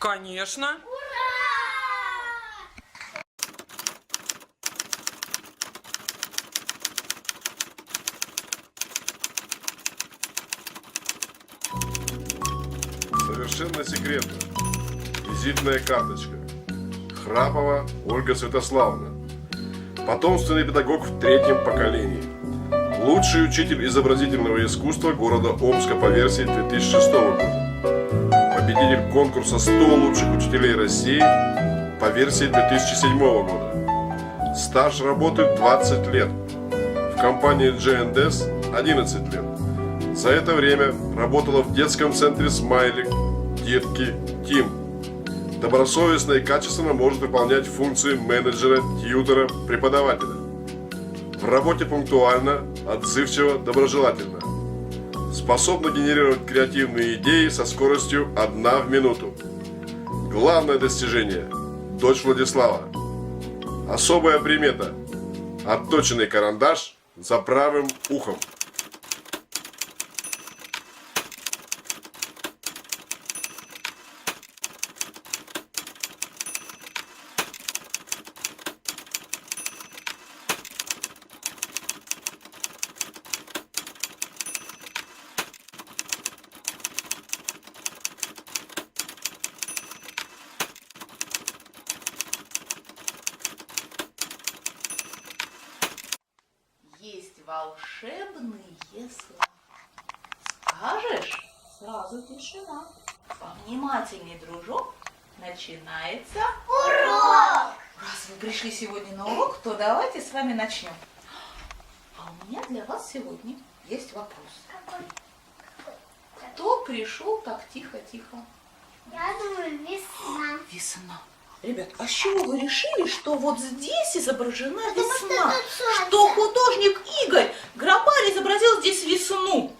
Конечно. Совершенно секретно. Визитная карточка. Храпова Ольга Святославовна. Потомственный педагог в 3-м поколении. Лучший учитель изобразительного искусства города Омска по версии 2006 года. Победитель конкурса 100 лучших учителей России по версии 2007 года. Стаж работы 20 лет. В компании J&S 11 лет. За это время работала в детском центре «Смайлик», «Детки», «Тим». Добросовестно и качественно может выполнять функции менеджера, тьютера, преподавателя. В работе пунктуально, отзывчиво, доброжелательно. Способна генерировать креативные идеи со скоростью 1 в минуту. Главное достижение – дочь Владислава. Особая примета – отточенный карандаш за правым ухом. Есть волшебные слова. Скажешь, сразу тишина. Повнимательней, дружок, начинается урок. Раз вы пришли сегодня на урок, то давайте с вами начнем. А у меня для вас сегодня есть вопрос. Какой? Кто пришел так тихо-тихо? Я думаю, весна. Весна. Ребят, а с чего вы решили, что вот здесь изображена Потому что весна? это солнце. Что художник Игорь Грабарь изобразил здесь весну?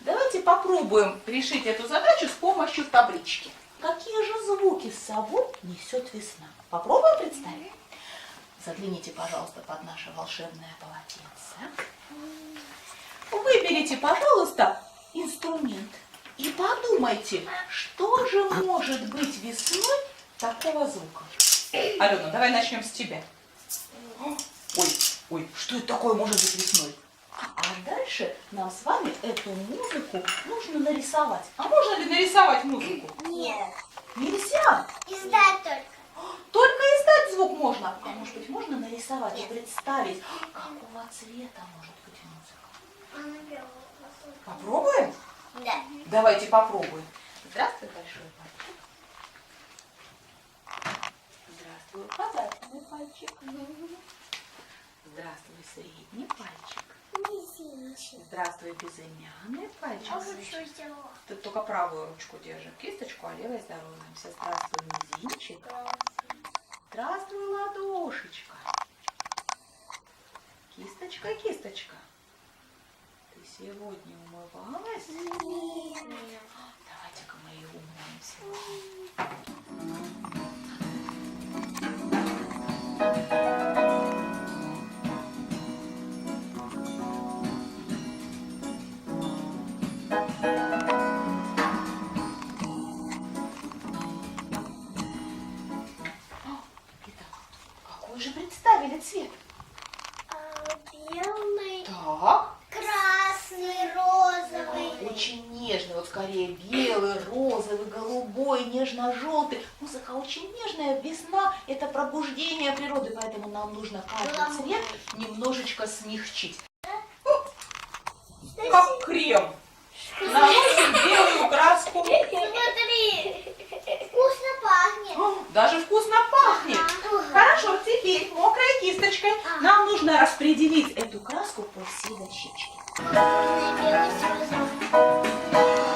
Давайте попробуем решить эту задачу с помощью таблички. Какие же звуки с собой несет весна? Попробуем представить? Загляните, пожалуйста, под наше волшебное полотенце. Выберите, пожалуйста, инструмент и подумайте, что же может быть весной такого звука. Алена, давай начнем с тебя. Ой, что это такое может быть весной? А дальше нам с вами эту музыку нужно нарисовать. А можно ли нарисовать музыку? Нет. Нельзя. Издать только. Только издать звук можно. А может быть, можно нарисовать и представить, какого цвета может быть музыка. Она белая. Попробуем? Да. Давайте попробуем. Здравствуй, большой пальчик. Здравствуй, указательный пальчик. Здравствуй, средний пальчик. Здравствуй, безымянный пальчик. А вот что сделала? Ты только правую ручку держи, кисточку, а левой здороваемся. Здравствуй, мизинчик. Здравствуй, ладошечка. Кисточка, кисточка. Ты сегодня умывалась? Нет. Давайте-ка мы ее умоемся. Какой же представили цвет? Белый, Так. красный, розовый. Очень нежный, вот скорее белый, розовый, голубой, нежно-желтый. Музыка очень нежная. Весна – это пробуждение природы, поэтому нам нужно каждый цвет немножечко смягчить. Как крем. Наносим белую краску. Смотри, вкусно пахнет. Даже вкусно пахнет. Хорошо, теперь мокрой кисточкой нам нужно распределить эту краску по всей дощечке. Белый с розовым.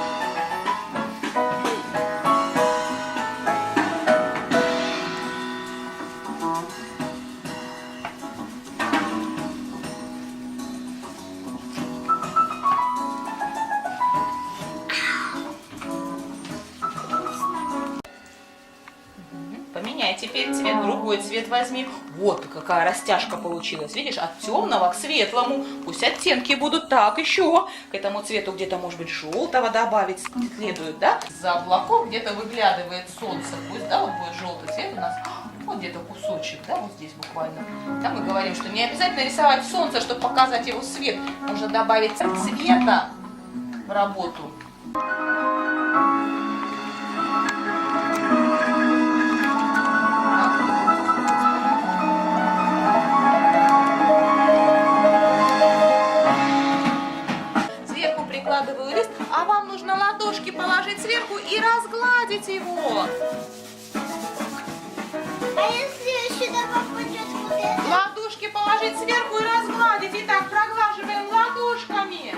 Поменяй теперь цвет, другой цвет возьми. Вот какая растяжка получилась. Видишь, от темного к светлому. Пусть оттенки будут так еще. К этому цвету где-то, может быть, желтого добавить следует, да? За облаков где-то выглядывает солнце. Пусть, да, вот будет желтый цвет у нас. Вот где-то кусочек, да, вот здесь буквально. Там мы говорим, что не обязательно рисовать солнце, чтобы показать его свет. Можно добавить цвета в работу. Сверху прикладываю лист, а вам нужно ладошки положить сверху и разгладить его. А если сюда попадет вот это? Ладошки положить сверху и разгладить. Итак, проглаживаем ладошками.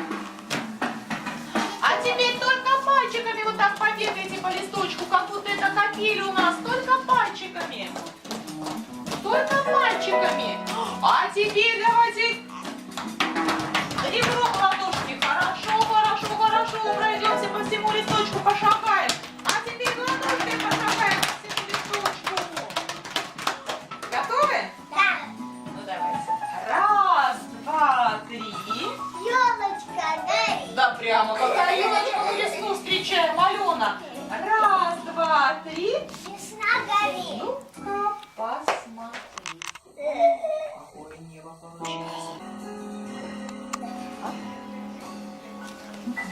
А теперь только пальчиками вот так побегайте по листочку, как будто это капель у нас. Только пальчиками. Только пальчиками. А теперь давайте ребром ладошки. Хорошо, хорошо, хорошо. Пройдемся по всему листочку, пошагаем. А теперь ладошкой пошагаем по всему листочку. Готовы? Да. Ну давайте. Раз, два, три. Елочка, дай. Да прямо какая елочка по листу встречаем, Алена. Раз, два, три. Весна горит. Ну-ка, посмотри. Какое небо получилось.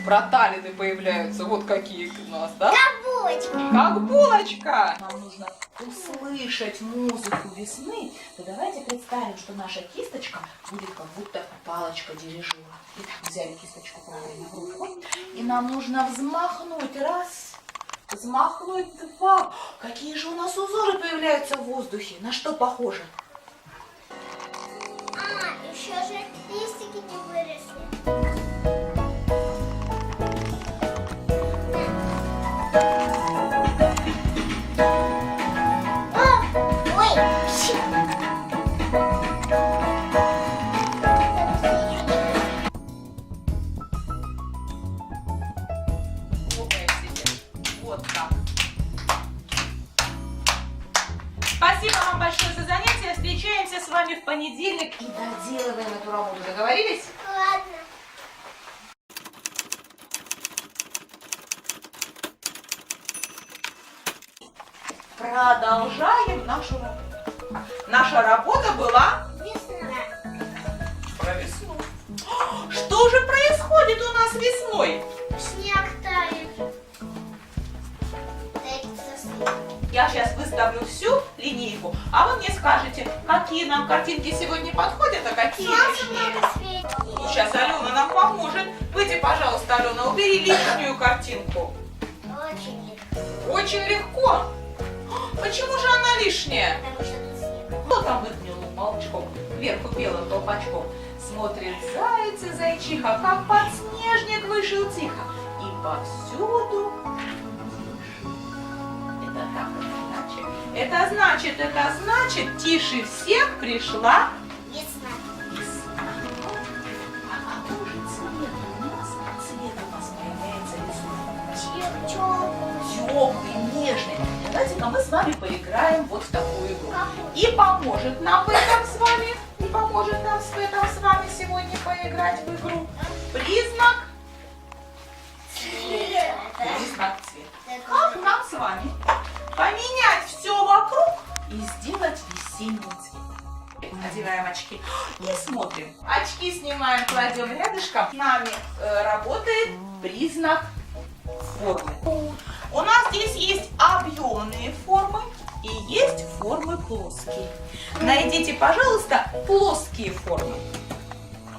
Проталины появляются, вот какие у нас, да? Кабочка. Как булочка. Нам нужно услышать музыку весны, то давайте представим, что наша кисточка будет как будто палочка дирижера. Итак, взяли кисточку правильно в руку, и нам нужно взмахнуть. Раз, взмахнуть. Два. Какие же у нас узоры появляются в воздухе? На что похоже? А, еще же листики не выросли. Ой, Хлопаем себе. Вот так. Спасибо вам большое за занятие. Встречаемся с вами в понедельник и доделываем эту работу. Договорились? ладно. Продолжаем нашу работу. Наша работа была Весна. про весну. Что же происходит у нас весной? Снег тает. Тает со снегом. Я сейчас выставлю всю линейку, а вы мне скажете, какие нам картинки сегодня подходят, а какие Солнце лишние. много светит. Сейчас Алена нам поможет. Выйди, пожалуйста, Алена, убери лишнюю картинку. Очень легко. Очень легко. Почему же она лишняя? Потому что тут снег. Кто там выдвинул молчком, кверху белым колпачком? Смотрит заяц и зайчиха, как подснежник вышел тихо. И повсюду это значит, тише всех пришла Весна. весна. А какой же цвет у нас? Цвет у нас появляется весной. Теплый, нежный. Давайте-ка мы с вами поиграем вот в такую игру. И поможет нам в этом с вами, сегодня поиграть в игру признак цвета. Признак цвета. Как нам с вами поменять все вокруг и сделать весенний цвет? Надеваем очки и смотрим. Очки снимаем, кладем рядышком. С нами работает признак формы. У нас здесь есть объемные формы и есть формы плоские. Найдите, пожалуйста, плоские формы.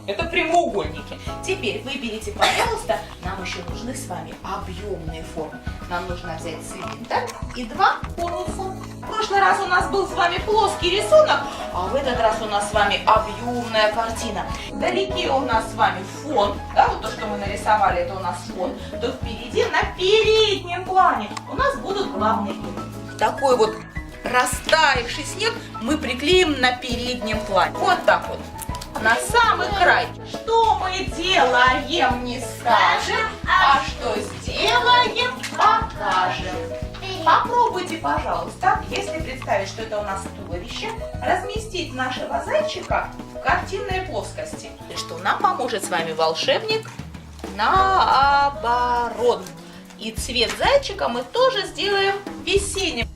Это прямоугольники. Теперь выберите, пожалуйста, нам еще нужны с вами объемные формы. Нам нужно взять цилиндр и два полуформ. В прошлый раз у нас был с вами плоский рисунок, а в этот раз у нас с вами объемная картина. Вдалеке у нас с вами фон, да, вот то, что мы нарисовали, это у нас фон. То впереди на переднем плане у нас будут главные герои. Такой вот растаявший снег мы приклеим на переднем плане. Вот так вот. На самый край. Что мы делаем, не скажем, а что сделаем, покажем. Попробуйте, пожалуйста, если представить, что это у нас туловище, разместить нашего зайчика в картинной плоскости. И что нам поможет с вами волшебник? Наоборот. И цвет зайчика мы тоже сделаем весенним.